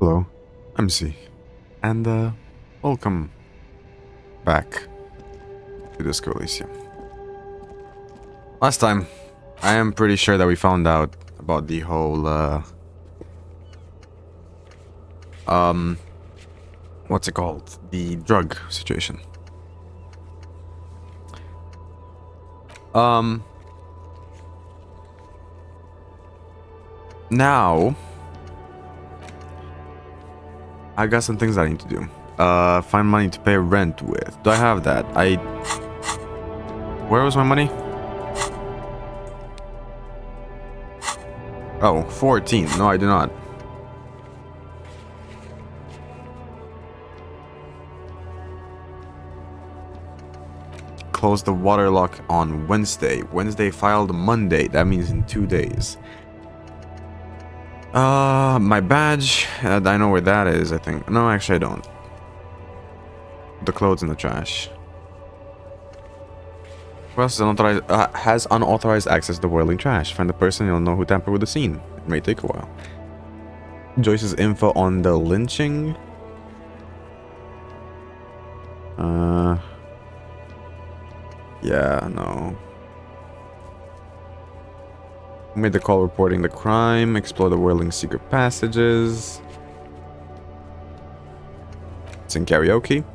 Hello, I'm C, and welcome back to Disco Elysium. Last time, I am pretty sure that we found out about the whole, what's it called? The drug situation. Now, I got some things I need to do. Find money to pay rent with. Do I have that? Where was my money? Oh, 14. No, I do not. Close the water lock on Wednesday. Wednesday filed Monday. That means in 2 days. My badge. I know where that is, I think. No, actually I don't. The clothes in the trash. Who else has unauthorized access to the whirling trash? Find the person, you'll know who tampered with the scene. It may take a while. Joyce's info on the lynching. Yeah, no. Who made the call reporting the crime? Explore the whirling secret passages. It's in karaoke.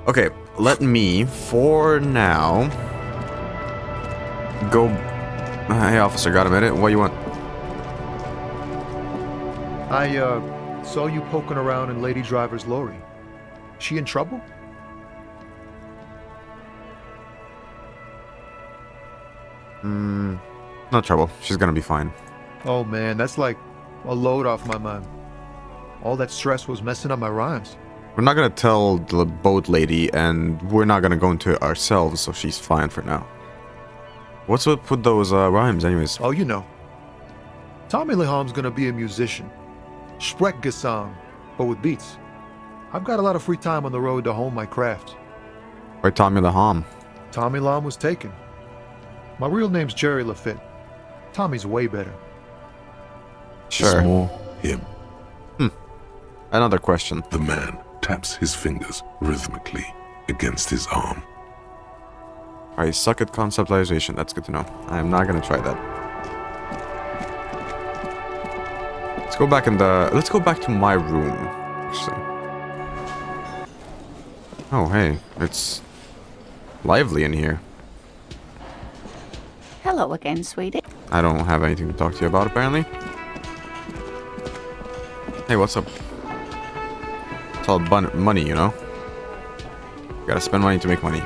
Okay, let me, for now, go... Hey, officer, got a minute? What do you want? I, saw you poking around in Lady Driver's lorry. She in trouble? No trouble. She's gonna be fine. Oh man, that's like a load off my mind. All that stress was messing up my rhymes. We're not gonna tell the boat lady, and we're not gonna go into it ourselves, so she's fine for now. What's up with those rhymes, anyways? Oh, you know. Tommy Leham's gonna be a musician. Sprechgesang, but with beats. I've got a lot of free time on the road to hone my craft. By Tommy Laham. Tommy Lam was taken. My real name's Jerry Lafitte. Tommy's way better. Sure. It's more him. Another question. The man taps his fingers rhythmically against his arm. I suck at conceptualization. That's good to know. I'm not gonna try that. Let's go back let's go back to my room, actually. Oh, hey. It's lively in here. Hello again, sweetie. I don't have anything to talk to you about, apparently. Hey, what's up? It's all money, you know? You gotta spend money to make money.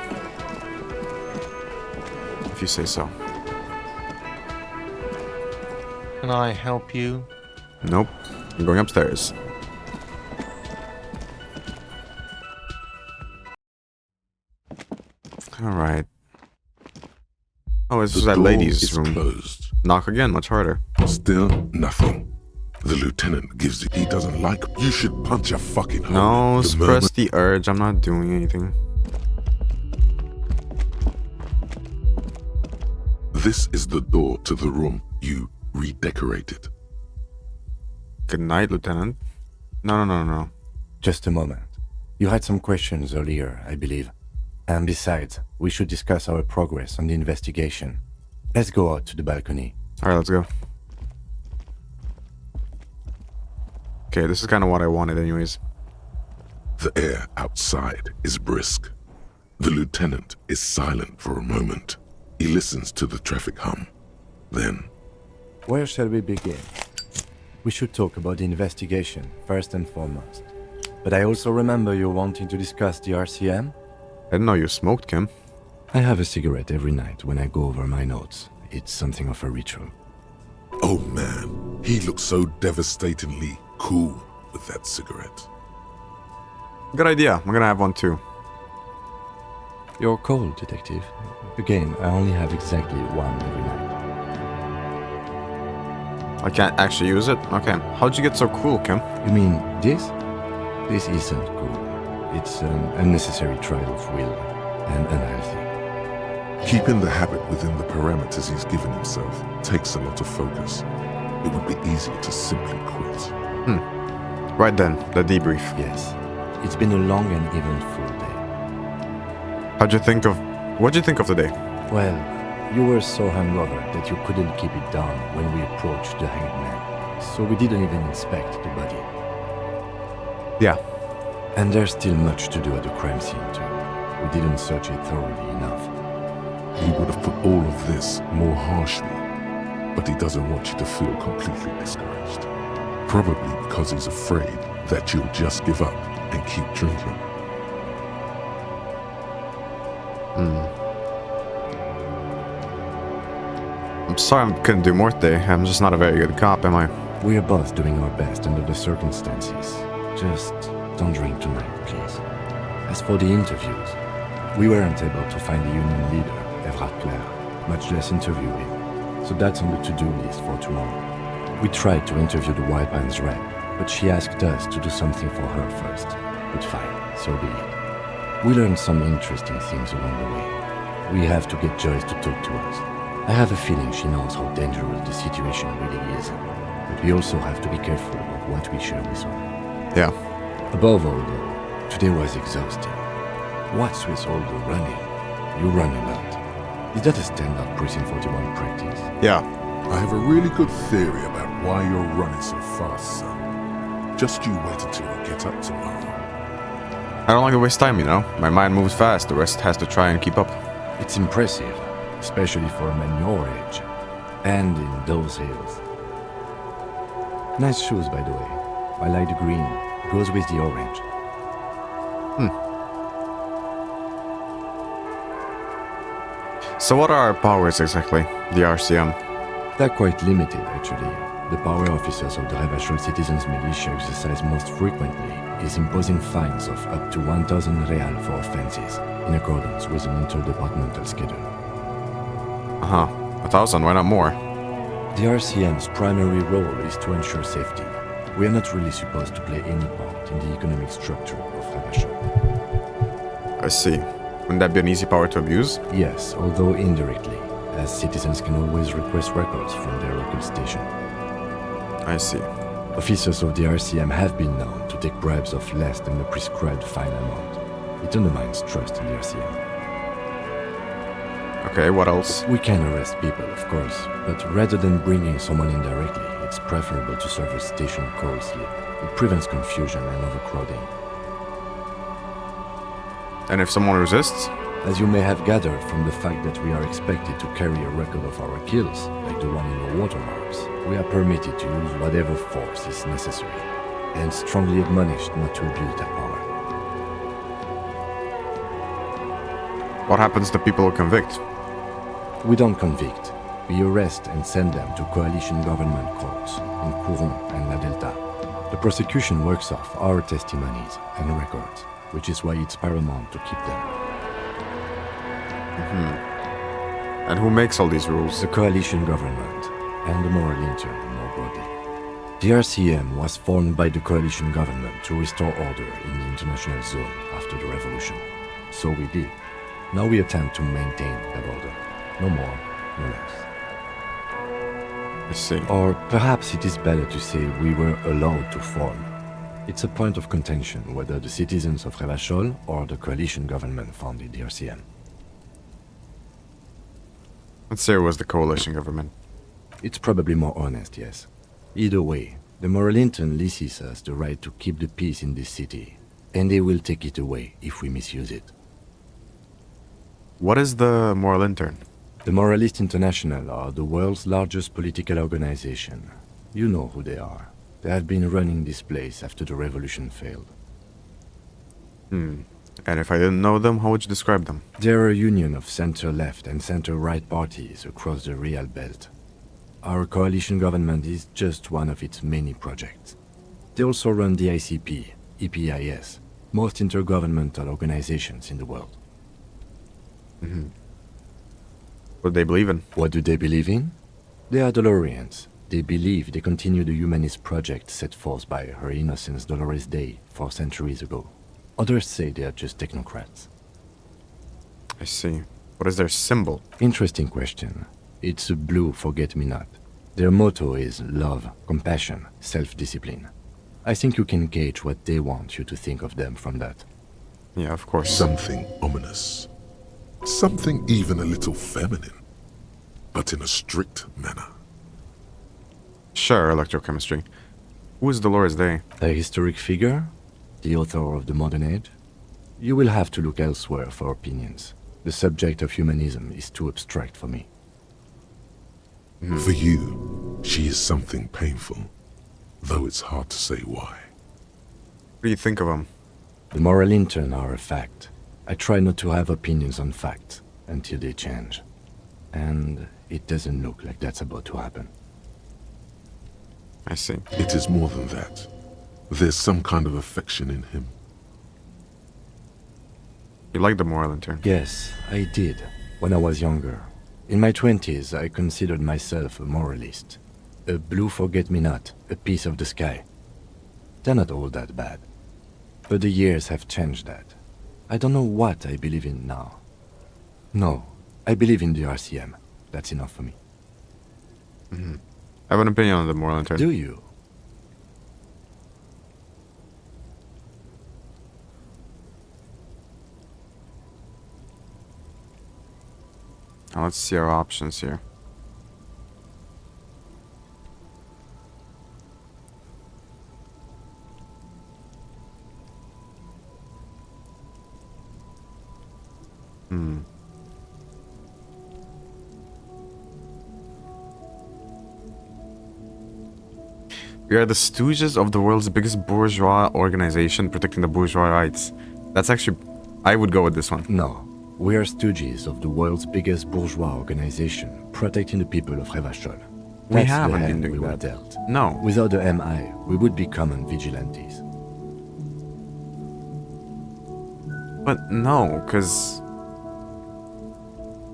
If you say so. Can I help you? Nope. I'm going upstairs. Alright. Oh, this is that lady's room. Closed. Knock again, much harder. Still nothing. The lieutenant gives it. He doesn't like. You should punch a fucking hole. No, The suppress the urge. I'm not doing anything. This is the door to the room you redecorated. Good night, Lieutenant. No. Just a moment. You had some questions earlier, I believe. And besides, we should discuss our progress on the investigation. Let's go out to the balcony. Alright, let's go. Okay, this is kind of what I wanted anyways. The air outside is brisk. The lieutenant is silent for a moment. He listens to the traffic hum. Then, Where shall we begin? We should talk about the investigation, first and foremost. But I also remember you wanting to discuss the RCM? I didn't know you smoked, Kim. I have a cigarette every night when I go over my notes. It's something of a ritual. oh man, he looks so devastatingly cool with that cigarette. Good idea. I'm gonna have one too. You're cold, detective. Again, I only have exactly one every night. I can't actually use it? Okay. How'd you get so cool, Kim? You mean this? This isn't cool. It's an unnecessary trial of will and unhealthy. Keeping the habit within the parameters he's given himself takes a lot of focus. It would be easy to simply quit. Right then, the debrief. Yes. It's been a long and eventful day. What'd you think of the day? Well, you were so hungover that you couldn't keep it down when we approached the hanged man, so we didn't even inspect the body. Yeah. And there's still much to do at the crime scene too. We didn't search it thoroughly enough. He would have put all of this more harshly, but he doesn't want you to feel completely discouraged. Probably because he's afraid that you'll just give up and keep drinking. I'm sorry I couldn't do more today. I'm just not a very good cop, am I? We are both doing our best under the circumstances. Just don't drink tonight, please. As for the interviews, we weren't able to find the union leader, Everard Clare, much less interview him. So that's on the to-do list for tomorrow. We tried to interview the White Man's rep, but she asked us to do something for her first. But fine, so be it. We learned some interesting things along the way. We have to get Joyce to talk to us. I have a feeling she knows how dangerous the situation really is. But we also have to be careful of what we share with her. Yeah. Above all, though, today was exhausting. What's with all the running? You run a lot. Is that a standard Precinct 41 practice? Yeah. I have a really good theory about why you're running so fast, son. Just you wait until you get up tomorrow. I don't like to waste time, you know? My mind moves fast, the rest has to try and keep up. It's impressive, especially for a man your age. And in those hills. Nice shoes, by the way. I like the green. Goes with the orange. So what are our powers exactly? The RCM. They're quite limited, actually. The power officers of the Revachol Citizens Militia exercise most frequently is imposing fines of up to 1,000 real for offenses, in accordance with an interdepartmental schedule. 1,000, why not more? The RCM's primary role is to ensure safety. We are not really supposed to play any part in the economic structure of Revachol. I see. Wouldn't that be an easy power to abuse? Yes, although indirectly, as citizens can always request records from their local station. I see. Officers of the RCM have been known to take bribes of less than the prescribed fine amount. It undermines trust in the RCM. Okay, what else? We can arrest people, of course, but rather than bringing someone in directly, it's preferable to serve a station closely. It prevents confusion and overcrowding. And if someone resists? As you may have gathered from the fact that we are expected to carry a record of our kills, like the one in the watermarks, we are permitted to use whatever force is necessary, and strongly admonished not to abuse that power. What happens to people who convict? We don't convict. We arrest and send them to coalition government courts in Courron and La Delta. The prosecution works off our testimonies and records, which is why it's paramount to keep them. And who makes all these rules? The coalition government and the moral intern more broadly. The RCM was formed by the coalition government to restore order in the international zone after the revolution. So we did. Now we attempt to maintain that order. No more, no less. I see. Or perhaps it is better to say we were allowed to form. It's a point of contention whether the citizens of Revachol or the coalition government founded the RCM. Let's say it was the coalition government. It's probably more honest, yes. Either way, the moral intern leases us the right to keep the peace in this city, and they will take it away if we misuse it. What is the moral intern? The Moralist International are the world's largest political organization. You know who they are. They have been running this place after the revolution failed. And if I didn't know them, how would you describe them? They're a union of center-left and center-right parties across the Real Belt. Our coalition government is just one of its many projects. They also run the ICP, EPIS, most intergovernmental organizations in the world. What do they believe in? What do they believe in? They are Dolorians. They believe they continue the humanist project set forth by Her Innocence Dolores Day 4 centuries ago. Others say they are just technocrats. I see. What is their symbol? Interesting question. It's a blue forget-me-not. Their motto is love, compassion, self-discipline. I think you can gauge what they want you to think of them from that. Yeah, of course. Something ominous. Something even a little feminine, but in a strict manner. Sure, electrochemistry. Who is Dolores Day? A historic figure? The author of the modern age? You will have to look elsewhere for opinions. The subject of humanism is too abstract for me. For you, she is something painful, though it's hard to say why. What do you think of him? The moral intern are a fact. I try not to have opinions on facts until they change. And it doesn't look like that's about to happen. I see. It is more than that. There's some kind of affection in him. You like the moral intern? Yes, I did, when I was younger. In my 20s, I considered myself a moralist. A blue forget-me-not, a piece of the sky. They're not all that bad. But the years have changed that. I don't know what I believe in now. No, I believe in the RCM. That's enough for me. I have an opinion on the moral intern. Do you? Now let's see our options here. We are the stooges of the world's biggest bourgeois organization protecting the bourgeois rights. That's actually... I would go with this one. No. We are stooges of the world's biggest bourgeois organization, protecting the people of Revachol. We That's haven't the been hand doing we were that. dealt. No. Without the MI, we would be common vigilantes. But no, because...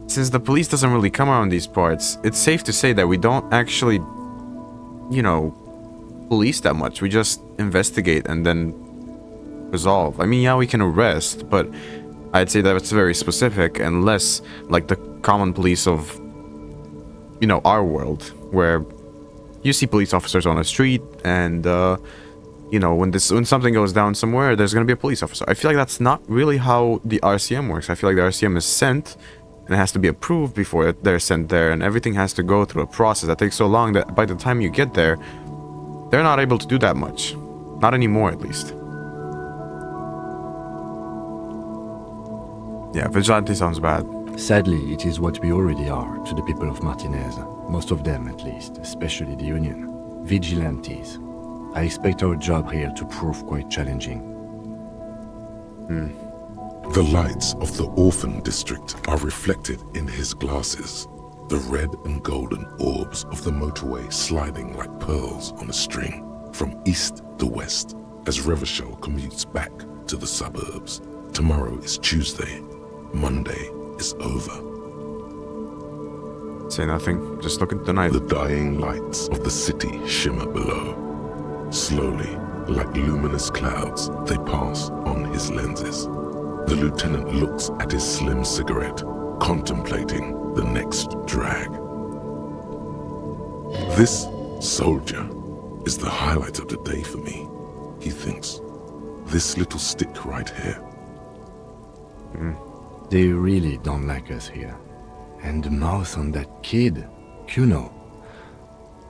Since the police doesn't really come around these parts, it's safe to say that we don't actually, you know, police that much. We just investigate and then resolve. I mean, yeah, we can arrest, but I'd say that it's very specific and less like the common police of, you know, our world, where you see police officers on the street and, you know, when something goes down somewhere, there's going to be a police officer. I feel like that's not really how the RCM works. I feel like the RCM is sent and it has to be approved before they're sent there, and everything has to go through a process that takes so long that by the time you get there, they're not able to do that much. Not anymore, at least. Yeah, vigilante sounds bad. Sadly, it is what we already are to the people of Martinez. Most of them, at least, especially the Union. Vigilantes. I expect our job here to prove quite challenging. The lights of the orphan district are reflected in his glasses. The red and golden orbs of the motorway sliding like pearls on a string from east to west as Revachol commutes back to the suburbs. Tomorrow is Tuesday. Monday is over. Say nothing. Just look at the night. The dying lights of the city shimmer below. Slowly, like luminous clouds, they pass on his lenses. The lieutenant looks at his slim cigarette, contemplating the next drag. This soldier is the highlight of the day for me, he thinks. This little stick right here. They really don't like us here. And the mouth on that kid, Kuno.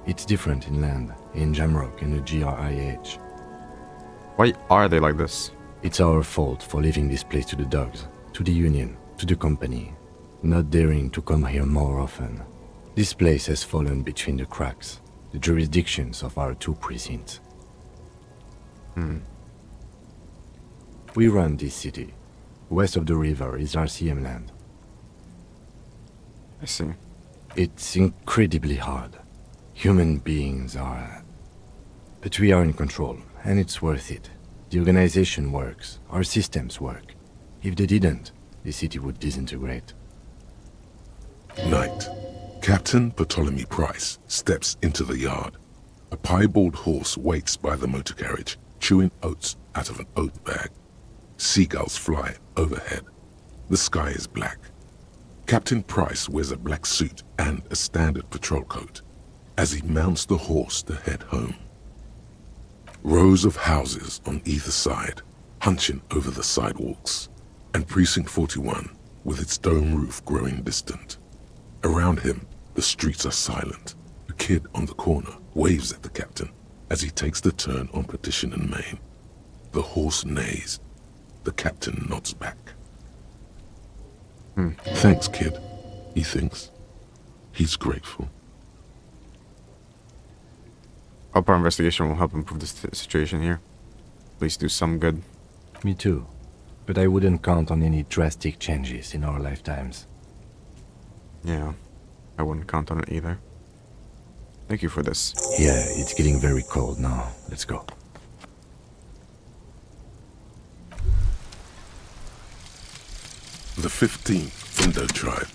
It's different inland, in Jamrock and the GRIH. Why are they like this? It's our fault for leaving this place to the dogs, to the Union, to the company, not daring to come here more often. This place has fallen between the cracks, the jurisdictions of our two precincts. We run this city. West of the river is RCM land. I see. It's incredibly hard. Human beings are... But we are in control, and it's worth it. The organization works, our systems work. If they didn't, the city would disintegrate. Night. Captain Ptolemy Price steps into the yard. A piebald horse waits by the motor carriage, chewing oats out of an oat bag. Seagulls fly overhead. The sky is black. Captain Price wears a black suit and a standard patrol coat as he mounts the horse to head home. Rows of houses on either side, hunching over the sidewalks, and Precinct 41 with its dome roof growing distant. Around him, the streets are silent. A kid on the corner waves at the captain as he takes the turn on Petition and Main. The horse neighs. The captain nods back. Thanks, kid, he thinks. He's grateful. Hope our investigation will help improve the situation here. Please do some good. Me too. But I wouldn't count on any drastic changes in our lifetimes. Yeah, I wouldn't count on it either. Thank you for this. Yeah, it's getting very cold now. Let's go. The 15th Indo tribe.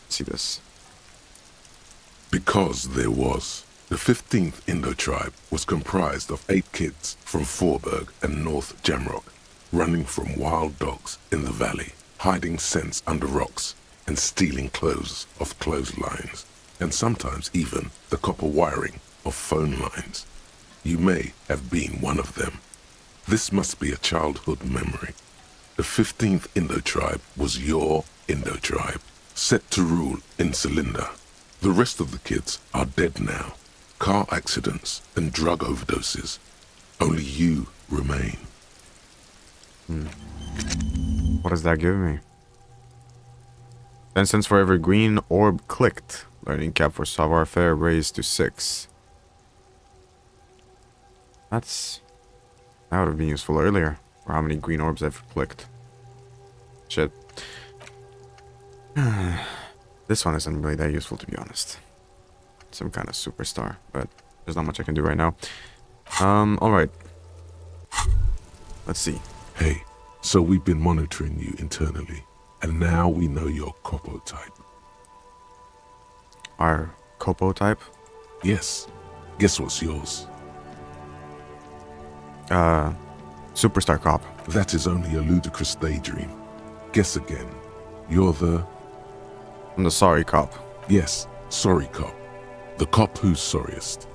Let's see this. Because there was. The 15th Indo tribe was comprised of 8 kids from Forberg and North Jamrock, running from wild dogs in the valley, hiding scents under rocks, and stealing clothes off clotheslines, and sometimes even the copper wiring of phone lines. You may have been one of them. This must be a childhood memory. The 15th Indo tribe was your Indo tribe, set to rule in Cylinder. The rest of the kids are dead now. Car accidents and drug overdoses. Only you remain. What does that give me? 10 cents for every green orb clicked. Learning cap for savoir faire raised to 6. That would have been useful earlier. For how many green orbs I've clicked. Shit. This one isn't really that useful, to be honest. Some kind of superstar, but there's not much I can do right now. Alright. Let's see. Hey, so we've been monitoring you internally, and now we know your Copo type. Our Copo type? Yes. Guess what's yours? Superstar cop. That is only a ludicrous daydream. Guess again. You're the... I'm the sorry cop. Yes, sorry cop. The cop who's sorriest.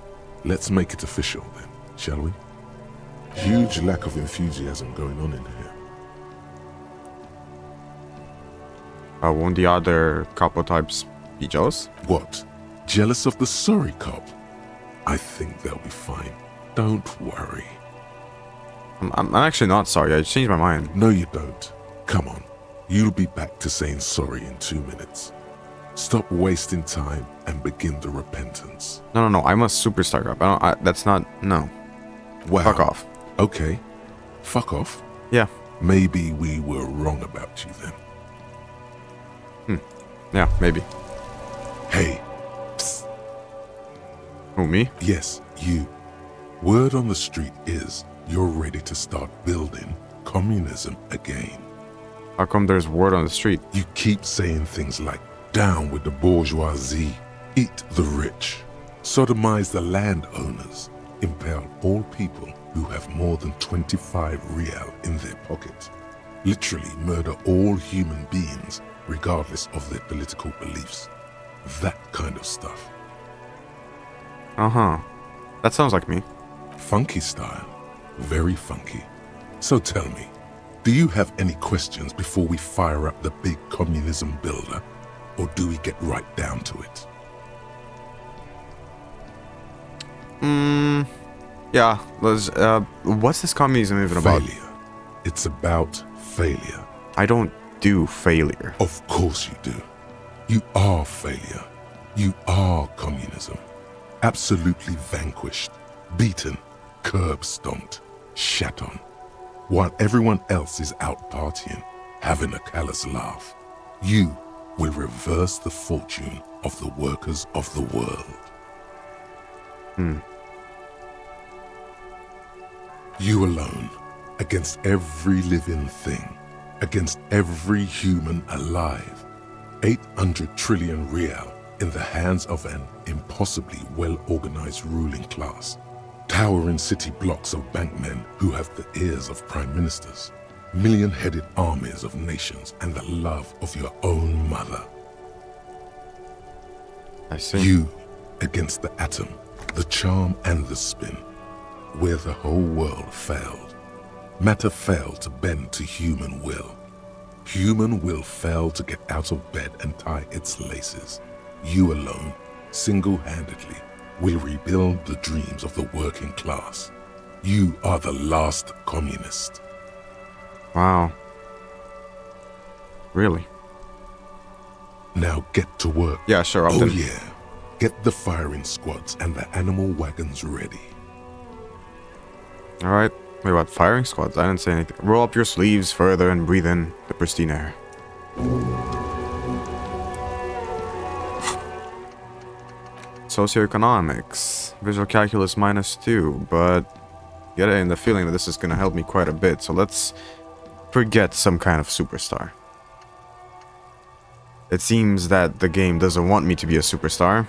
Let's make it official then, shall we? Huge lack of enthusiasm going on in here. Won't the other Copo types be jealous? What? Jealous of the sorry cop? I think they'll be fine. Don't worry. I'm actually not sorry. I changed my mind. No, you don't. Come on. You'll be back to saying sorry in 2 minutes. Stop wasting time and begin the repentance. No. I'm a superstar cop. That's not... No. Wow. Fuck off. Okay. Fuck off? Yeah. Maybe we were wrong about you then. Yeah, maybe. Hey. Psst. Who, me? Yes, you. Word on the street is you're ready to start building communism again. How come there's word on the street? You keep saying things like, down with the bourgeoisie, eat the rich, sodomize the landowners, impale all people who have more than 25 real in their pocket, literally murder all human beings regardless of their political beliefs. That kind of stuff. Uh-huh. That sounds like me. Funky style. Very funky. So tell me, do you have any questions before we fire up the big communism builder? Or do we get right down to it? Yeah. What's this communism even about? Failure. It's about failure. I don't do failure. Of course you do. You are failure. You are communism. Absolutely vanquished, beaten, curb stomped, shat on. While everyone else is out partying, having a callous laugh, you will reverse the fortune of the workers of the world. You alone, against every living thing, against every human alive. 800 trillion real in the hands of an impossibly well-organized ruling class. Towering city blocks of bankmen who have the ears of prime ministers. Million-headed armies of nations and the love of your own mother. I see. You against the atom, the charm and the spin. where the whole world failed. Matter failed to bend to human will. Human will failed to get out of bed and tie its laces. You alone, single-handedly, will rebuild the dreams of the working class. You are the last communist. Wow. Really? Now get to work. Yeah, sure, Oh Upton. yeah. Get the firing squads and the animal wagons ready. Alright. Wait, what? Firing squads? I didn't say anything. Roll up your sleeves further and breathe in the pristine air. Socioeconomics. Visual calculus -2, but getting the feeling that this is going to help me quite a bit, so let's forget some kind of superstar. It seems that the game doesn't want me to be a superstar.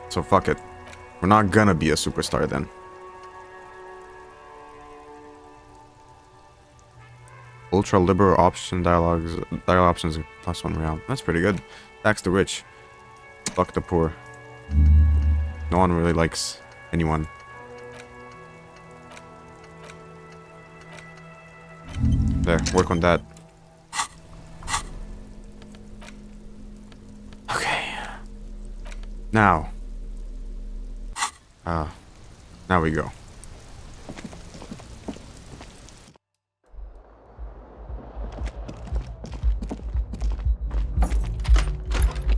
So fuck it. We're not gonna be a superstar then. Ultra liberal option dialogue options +1 real. That's pretty good. Tax the rich. Fuck the poor. No one really likes anyone. There, work on that. Okay. Now we go.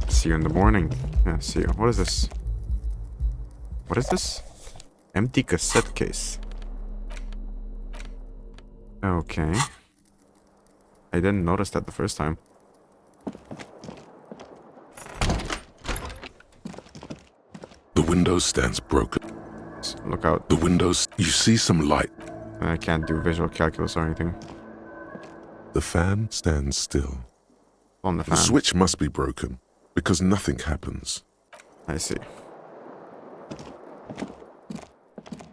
See you in the morning. Yeah, see you. What is this? What is this? Empty cassette case. Okay. I didn't notice that the first time. The window stands broken. Look out. The windows, you see some light. I can't do visual calculus or anything. The fan stands still. On the The fan. switch must be broken because nothing happens. I see.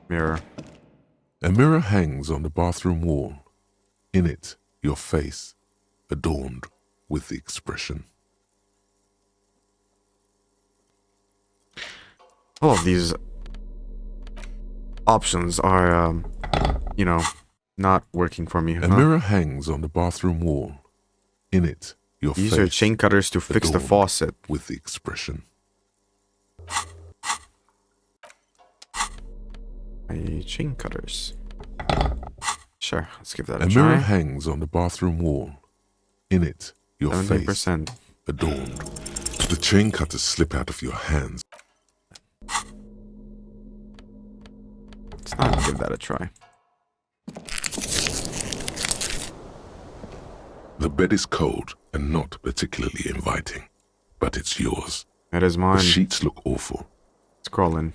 Mirror. A mirror hangs on the bathroom wall. In it, your face, adorned with the expression. All of these options are, you know, not working for me. A mirror hangs on the bathroom wall. In it, your Use face, your chain cutters to fix the adorned faucet. with the expression. My chain cutters. Sure, let's give that a A mirror try. hangs on the bathroom wall. In it, your face, 70%. adorned. The chain cutters slip out of your hands. Let's not give that a try. The bed is cold and not particularly inviting, but it's yours. It is The mine. sheets look awful. Scroll in.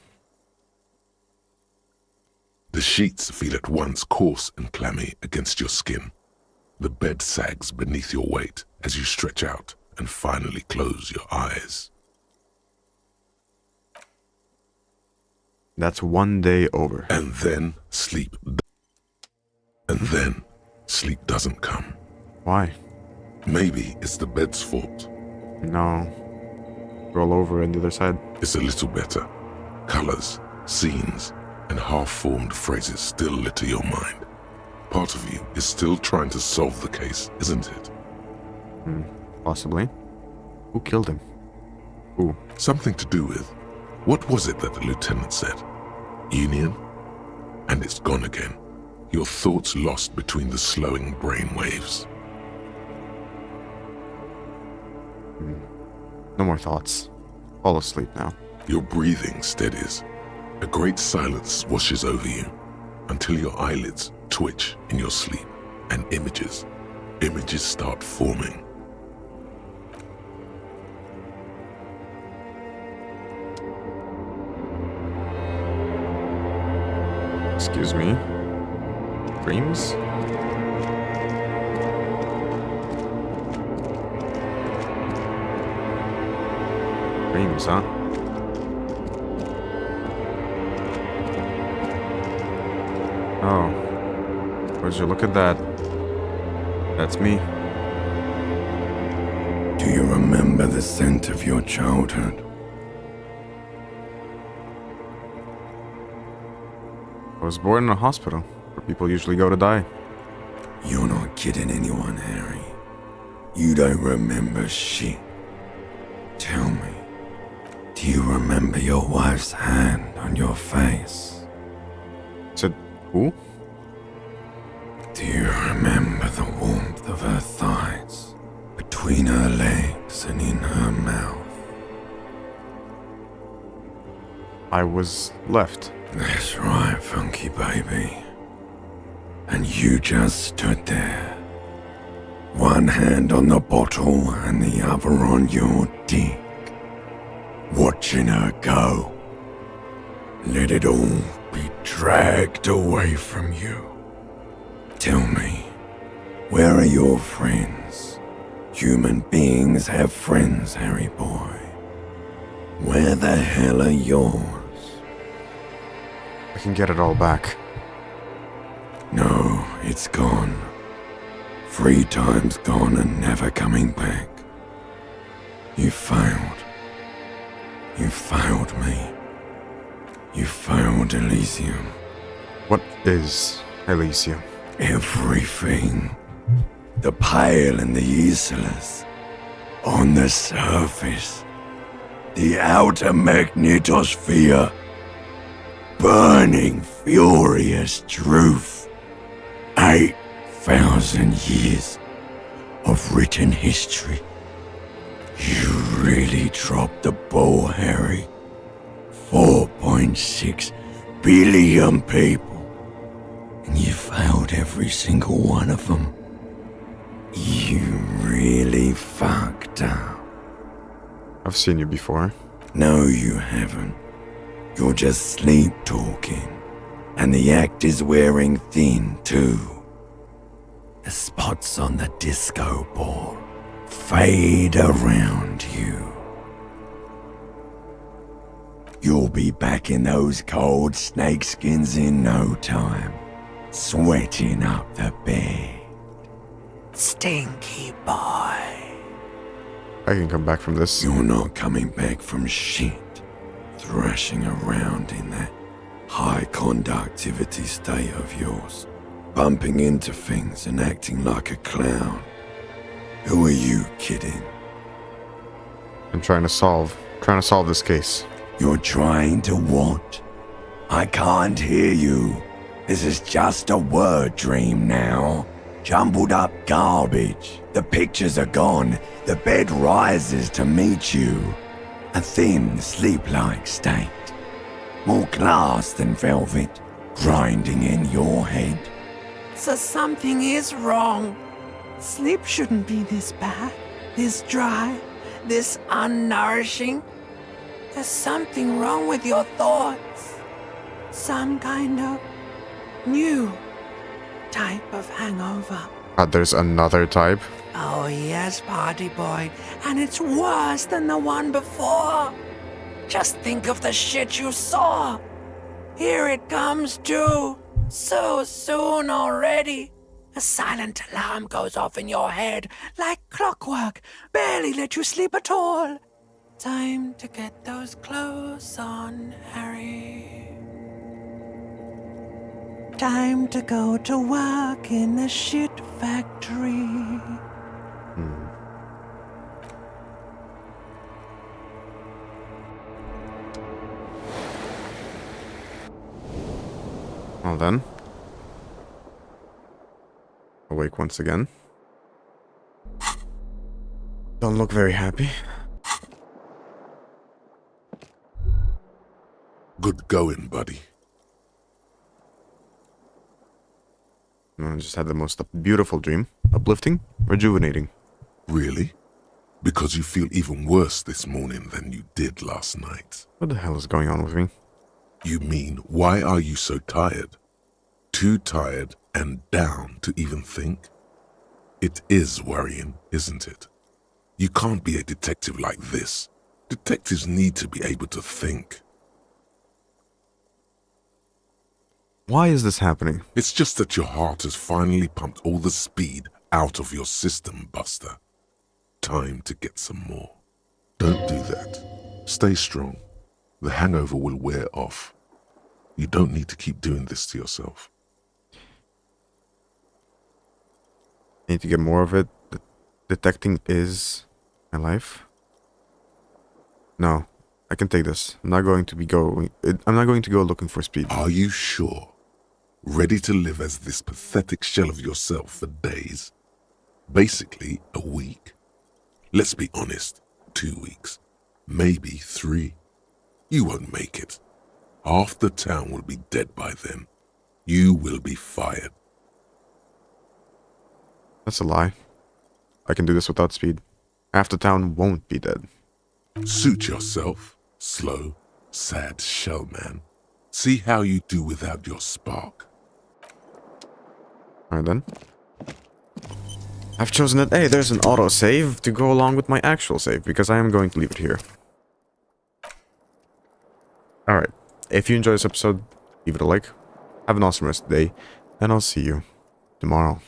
The sheets feel at once coarse and clammy against your skin. The bed sags beneath your weight as you stretch out and finally close your eyes. That's one day over. And then sleep. And then sleep doesn't come. Why? Maybe it's the bed's fault. No. Roll over on the other side. It's a little better. Colors, scenes, and half-formed phrases still litter your mind. Part of you is still trying to solve the case, isn't it? Possibly. Who killed him? Who? Something to do with, what was it that the lieutenant said? Union? And it's gone again. Your thoughts lost between the slowing brain waves. No more thoughts. Fall asleep now. Your breathing steadies. A great silence washes over you until your eyelids twitch in your sleep and images start forming. Excuse me. Dreams? Dreams, huh? Oh. Would you look at that? That's me. Do you remember the scent of your childhood? I was born in a hospital, where people usually go to die. You're not kidding anyone, Harry. You don't remember shit. Tell me, do you remember your wife's hand on your face? Said, who? Do you remember the warmth of her thighs, between her legs and in her mouth? I was left. That's right, funky baby. And you just stood there. One hand on the bottle and the other on your dick. Watching her go. Let it all be dragged away from you. Tell me, where are your friends? Human beings have friends, Harry boy. Where the hell are yours? I can get it all back. No, it's gone. 3 times gone and never coming back. You failed. You failed me. You failed Elysium. What is Elysium? Everything. The pale and the useless. On the surface. The outer magnetosphere. Burning, furious truth. 8,000 years of written history. You really dropped the ball, Harry. 4.6 billion people. And you failed every single one of them. You really fucked up. I've seen you before. No, you haven't. You're just sleep talking. And the act is wearing thin, too. The spots on the disco ball fade around you. You'll be back in those cold snakeskins in no time, sweating up the bed. Stinky boy. I can come back from this. You're not coming back from shit, thrashing around in that high conductivity state of yours, bumping into things and acting like a clown. Who are you kidding? I'm trying to solve this case. You're trying to what? I can't hear you. This is just a word dream now. Jumbled up garbage. The pictures are gone. The bed rises to meet you. A thin, sleep-like state. More glass than velvet, grinding in your head. So something is wrong. Sleep shouldn't be this bad, this dry, this unnourishing. There's something wrong with your thoughts. Some kind of new type of hangover. There's another type. Oh yes, party boy, and it's worse than the one before. Just think of the shit you saw. Here it comes too. So soon already. A silent alarm goes off in your head like clockwork. Barely let you sleep at all. Time to get those clothes on, Harry. Time to go to work in the shit factory. Well then. Awake once again. Don't look very happy. Good going, buddy. I just had the most beautiful dream. Uplifting, rejuvenating. Really? Because you feel even worse this morning than you did last night. What the hell is going on with me? You mean, why are you so tired? Too tired and down to even think? It is worrying, isn't it? You can't be a detective like this. Detectives need to be able to think. Why is this happening? It's just that your heart has finally pumped all the speed out of your system, Buster. Time to get some more. Don't do that. Stay strong. The hangover will wear off. You don't need to keep doing this to yourself. I need to get more of it. Detecting is my life. No, I can take this. I'm not going to go looking for speed. Are you sure? Ready to live as this pathetic shell of yourself for days? Basically, a week. Let's be honest, 2 weeks. Maybe 3. You won't make it. Half the town will be dead by then. You will be fired. That's a lie. I can do this without speed. Half the town won't be dead. Suit yourself, slow, sad shell man. See how you do without your spark. Alright then. I've chosen it. Hey, there's an autosave to go along with my actual save, because I am going to leave it here. Alright. If you enjoyed this episode, leave it a like. Have an awesome rest of the day, and I'll see you tomorrow.